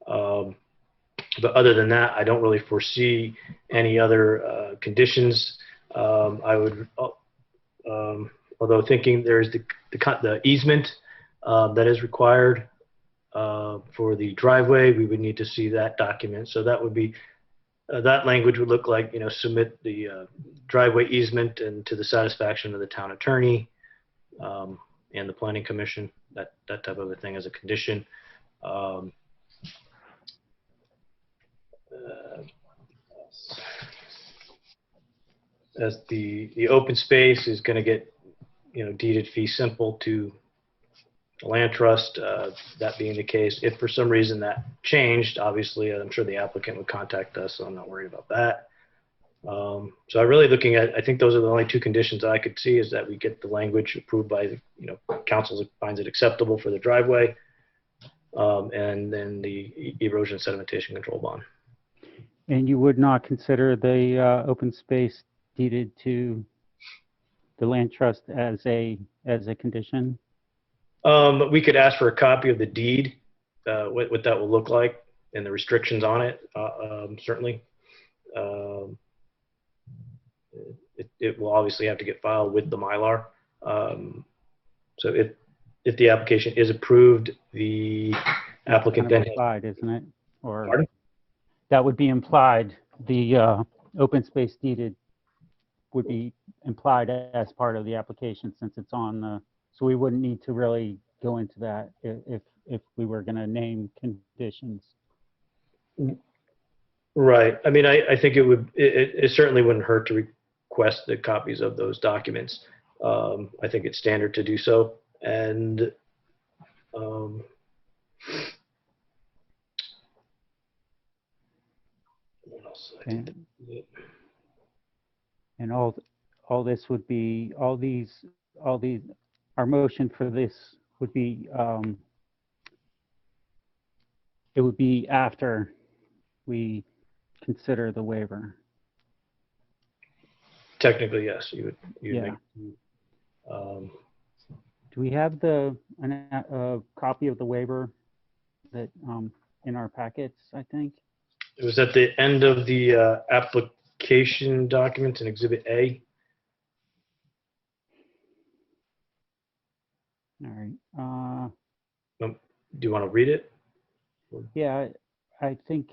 But other than that, I don't really foresee any other conditions. I would, although thinking there's the easement that is required for the driveway, we would need to see that document. So that would be, that language would look like, submit the driveway easement and to the satisfaction of the town attorney and the planning commission, that type of a thing as a condition. as the open space is going to get, deeded fee simple to the land trust. That being the case, if for some reason that changed, obviously, I'm sure the applicant would contact us, so I'm not worried about that. So I'm really looking at, I think those are the only two conditions I could see, is that we get the language approved by the, council that finds it acceptable for the driveway, and then the erosion sedimentation control bond. And you would not consider the open space deeded to the land trust as a condition? We could ask for a copy of the deed, what that will look like, and the restrictions on it, certainly. It will obviously have to get filed with the Mylar. So if the application is approved, the applicant Kind of then implied, isn't it? Or Pardon? that would be implied. The open space deeded would be implied as part of the application, since it's on the. So we wouldn't need to really go into that if we were going to name conditions. Right. I mean, I think it certainly wouldn't hurt to request the copies of those documents. I think it's standard to do so. And what else? And all this would be, all these, our motion for this would be, it would be after we consider the waiver. Technically, yes, you would Yeah. make. Do we have a copy of the waiver that in our packets, I think? It was at the end of the application documents in Exhibit A. All right. Do you want to read it? Yeah, I think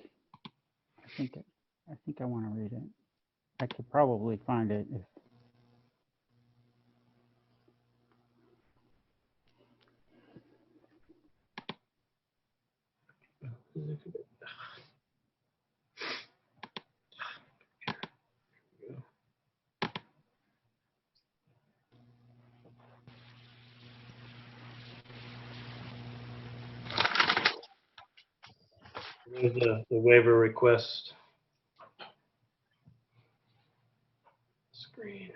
I want to read it. I could probably find it if. There's the waiver request screen.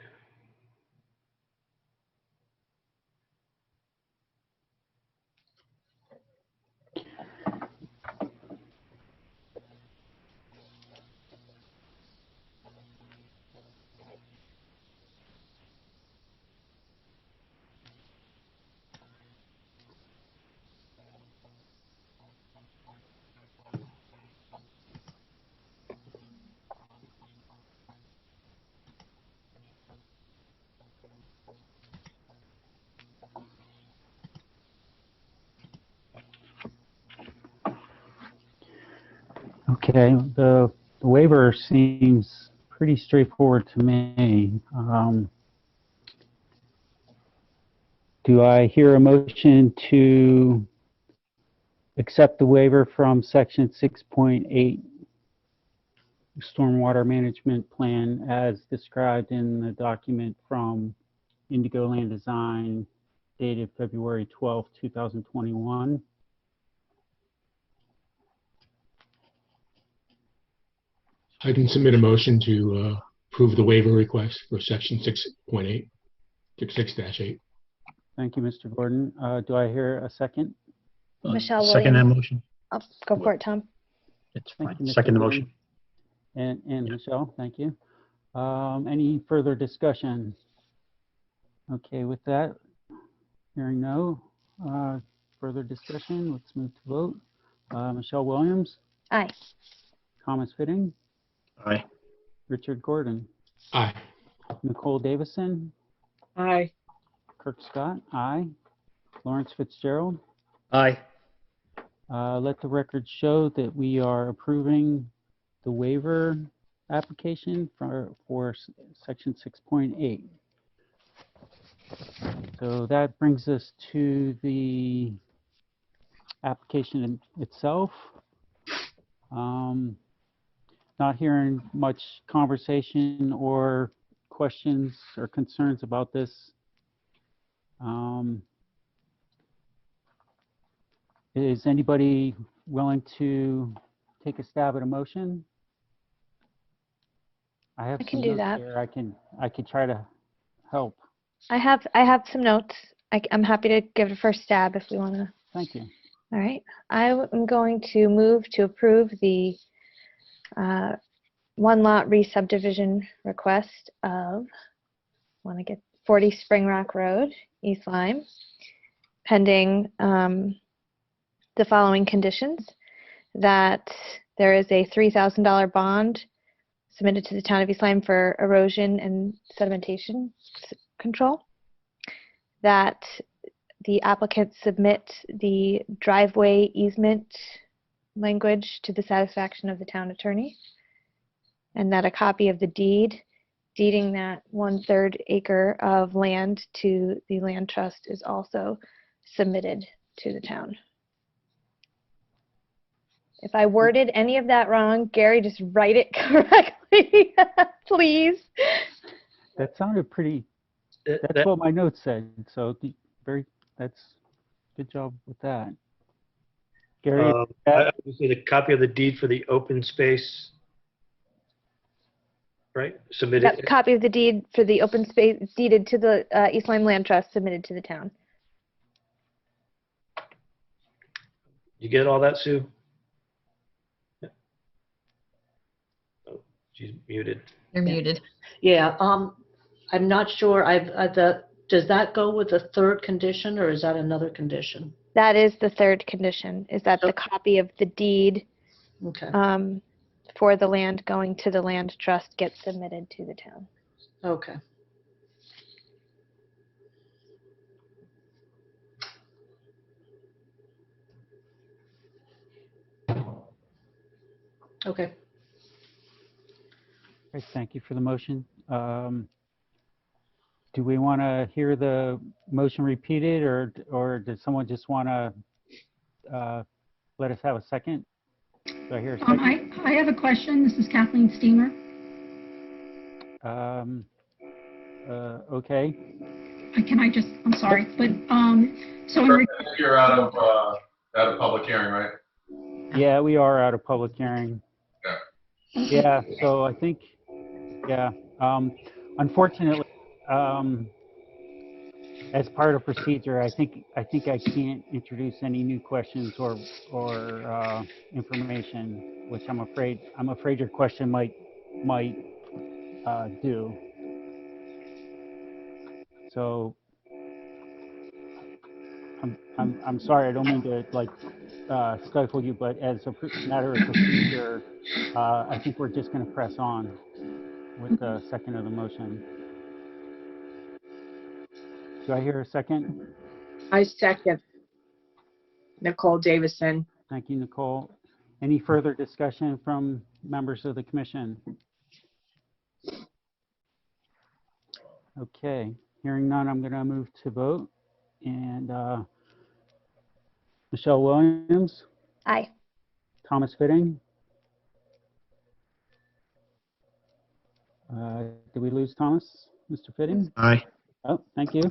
Okay, the waiver seems pretty straightforward to me. Do I hear a motion to accept the waiver from section 6.8 Stormwater Management Plan as described in the document from Indigo Land Design dated February 12, 2021? I can submit a motion to approve the waiver request for section 6.8, 6-8. Thank you, Mr. Gordon. Do I hear a second? Michelle Second that Williams. motion. Oh, go for it, Tom. It's Thank fine. you, Mr. Second the Gordon. motion. And Michelle, thank you. Any further discussion? Okay, with that, hearing no further discussion, let's move to vote. Michelle Williams, Aye. Thomas Fitting, Aye. Richard Gordon, Aye. Nicole Davison, Aye. Kirk Scott, aye. Lawrence Fitzgerald. Aye. Let the record show that we are approving the waiver application for section 6.8. So that brings us to the application itself. Not hearing much conversation or questions or concerns about this? Is anybody willing to take a stab at a motion? I have I can some do notes that. here. I could try to help. I have some notes. I'm happy to give it a first stab if we want to. Thank you. All right. I am going to move to approve the one lot re-subdivision request of, want to get 40 Spring Rock Road, East Lyme, pending the following conditions: that there is a $3,000 bond submitted to the town of East Lyme for erosion and sedimentation control, that the applicant submit the driveway easement language to the satisfaction of the town attorney, and that a copy of the deed deeding that 1/3 acre of land to the land trust is also submitted to the town. If I worded any of that wrong, Gary, just write it correctly, please. That sounded pretty, that's That- what my notes said. So that's good job with that. Gary, I would say the copy of the deed for the open space, right? Submitted. Yep, copy of the deed for the open space deeded to the East Lyme Land Trust submitted to the town. You get all that, Sue? Yeah. Oh, she's muted. You're muted. Yeah, I'm not sure, does that go with the third condition, or is that another condition? That is the third condition, is that the Okay. copy of the deed Okay, for the land going to the land trust gets submitted to the town. okay. Okay. great, thank you for the motion. Do we want to hear the motion repeated, or does someone just want to let us have a second? Do I hear a second? I have a question. This is Kathleen Steamer. Okay. I'm sorry, but, so I think you're out of public hearing, right? Yeah, we are out of public hearing. Yeah, so I think, yeah, unfortunately, as part of procedure, I think I can't introduce any new questions or information, which I'm afraid your question might do. So I'm sorry, I don't mean to like stifle you, but as a matter of procedure, I think we're just going to press on with the second of the motion. Do I hear a second? I second. Nicole Davison. Thank you, Nicole. Any further discussion from members of the commission? Okay, hearing none, I'm going to move to vote. And Michelle Williams, Aye. Thomas Fitting. Did we lose Thomas, Mr. Fitting? Aye. Oh, thank you.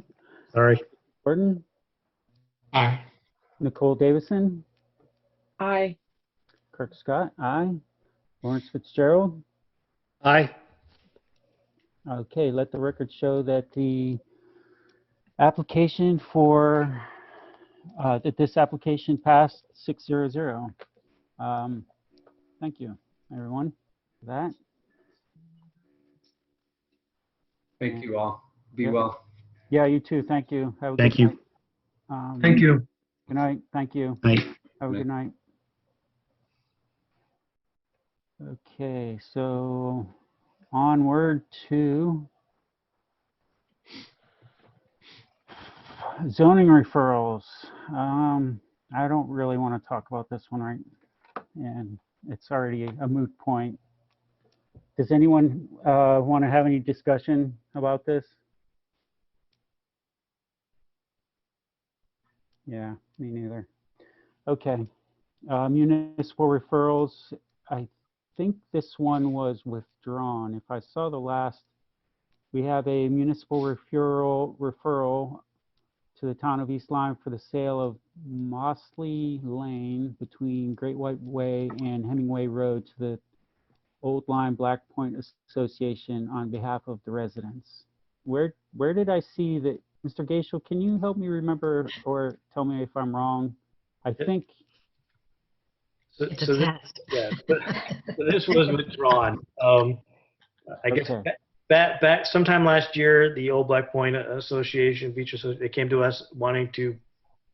Sorry. Gordon, Aye. Nicole Davison, Aye. Kirk Scott, aye. Lawrence Fitzgerald. Aye. Okay, let the record show that the application for that this application passed 600. Thank you, everyone, for that. Thank you all. Be Yeah. well. Yeah, you too. Thank you. Have a Thank good you. night. Thank you. Good night. Thank you. Aye. Have a good night. Okay, so onward to zoning referrals. I don't really want to talk about this one, right? And it's already a moot point. Does anyone want to have any discussion about this? Yeah, me neither. Okay, municipal referrals. I think this one was withdrawn. If I saw the last We have a municipal referral to the town of East Lyme for the sale of Mossley Lane between Great White Way and Hemingway Road to the Old Lyme Black Point Association on behalf of the residents. Where did I see that? Mr. Gaishel, can you help me remember or tell me if I'm wrong? I think. It's So a this, test. yeah, so this was withdrawn. I guess Okay. back sometime last year, the Old Black Point Association, Beach Association, they came to us wanting to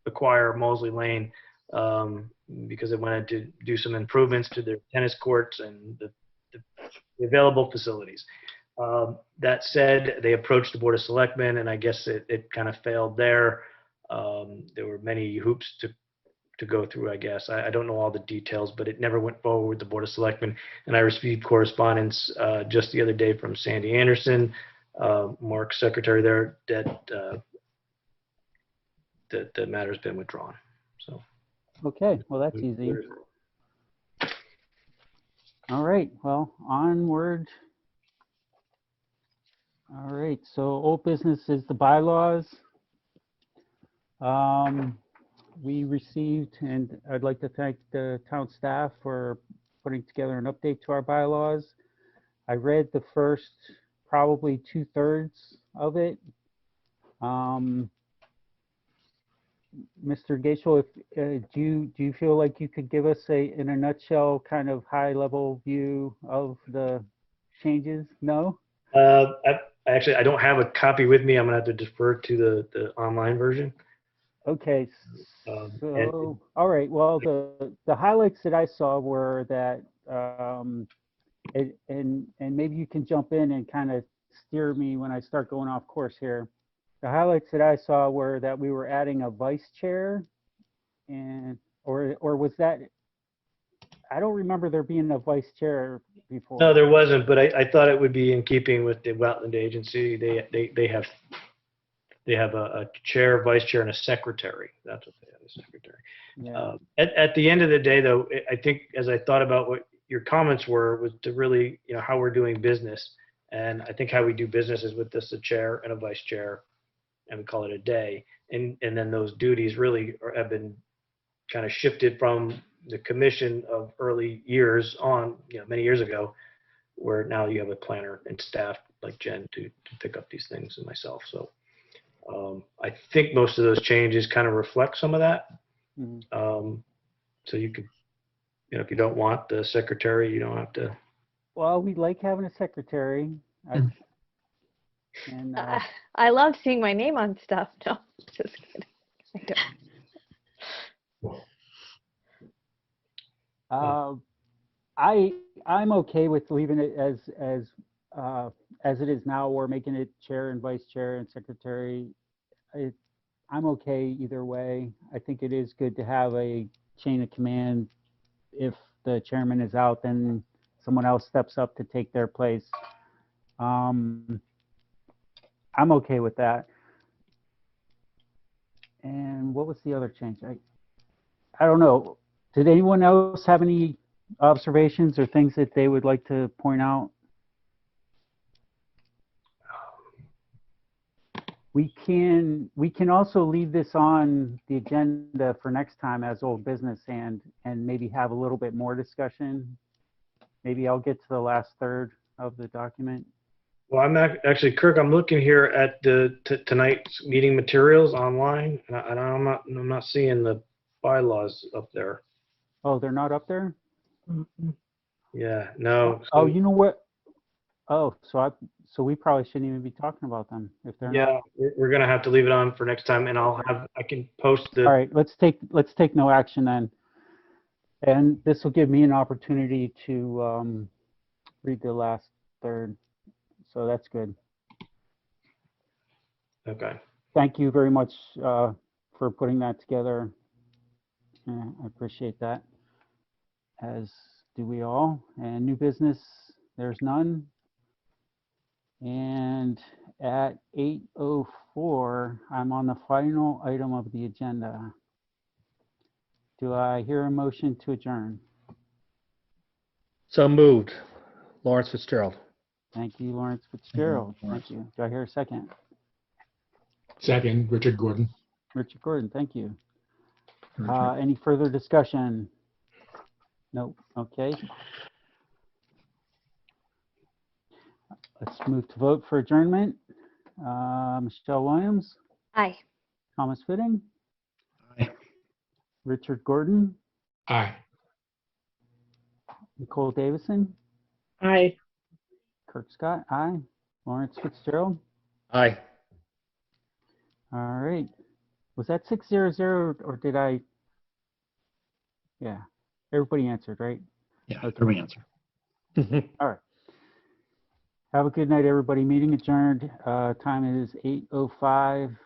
acquire Mosley Lane because they wanted to do some improvements to their tennis courts and the available facilities. That said, they approached the Board of Selectmen, and I guess it kind of failed there. There were many hoops to go through, I guess. I don't know all the details, but it never went forward with the Board of Selectmen. And I received correspondence just the other day from Sandy Anderson, Mark's secretary there, that the matter's been withdrawn. So. Okay, well, that's easy. All right, well, onward. All right, so old business is the bylaws. We received, and I'd like to thank the town staff for putting together an update to our bylaws. I read the first probably 2/3 of it. Mr. Gaishel, do you feel like you could give us in a nutshell, kind of high level view of the changes? No? I don't have a copy with me. I'm gonna have to defer to the online version. Okay, so, all right, well, the highlights that I saw were that, and maybe you can jump in and kind of steer me when I start going off course here. The highlights that I saw were that we were adding a vice chair, or was that, I don't remember there being a vice chair before. No, there wasn't, but I thought it would be in keeping with the wetland agency. They have a chair, vice chair, and a secretary. That's what they have, a secretary. Yeah. At the end of the day, though, I think as I thought about what your comments were, was to really, how we're doing business. And I think how we do business is with this, a chair and a vice chair, and we call it a day. And then those duties really have been kind of shifted from the commission of early years on, many years ago, where now you have a planner and staff like Jen to pick up these things and myself. So. I think most of those changes kind of reflect some of that. Mm-hmm. So you could, if you don't want the secretary, you don't have to. Well, we like having a secretary. I love seeing my name on stuff. No, just kidding. I'm okay with leaving it as it is now, or making it chair and vice chair and secretary. I'm okay either way. I think it is good to have a chain of command. If the chairman is out, then someone else steps up to take their place. I'm okay with that. And what was the other change? I don't know. Did anyone else have any observations or things that they would like to point out? We can also leave this on the agenda for next time as old business and maybe have a little bit more discussion. Maybe I'll get to the last third of the document. Well, I'm actually, Kirk, I'm looking here at tonight's meeting materials online, and I'm not seeing the bylaws up there. Oh, they're not up there? Yeah, no. Oh, you know what? Oh, so we probably shouldn't even be talking about them if they're not. Yeah, we're gonna have to leave it on for next time, and I can post the. All right, let's take no action then, and this will give me an opportunity to read the last third. So that's good. Okay. Thank you very much for putting that together. I appreciate that, as do we all. And new business, there's none. And at 8:04, I'm on the final item of the agenda. Do I hear a motion to adjourn? So moved. Lawrence Fitzgerald. Thank you, Lawrence Fitzgerald. Thank you. Do I hear a second? Second, Richard Gordon. Richard Gordon, thank you. Any further discussion? Nope. Okay. Let's move to vote for adjournment. Michelle Williams, Aye. Thomas Fitting, Aye. Richard Gordon, Aye. Nicole Davison, Aye. Kirk Scott, aye. Lawrence Fitzgerald. Aye. All right. Was that 600 or did I? Yeah. Everybody answered, right? Yeah, Okay. every answer. All right. Have a good night, everybody. Meeting adjourned. Time is 8:05.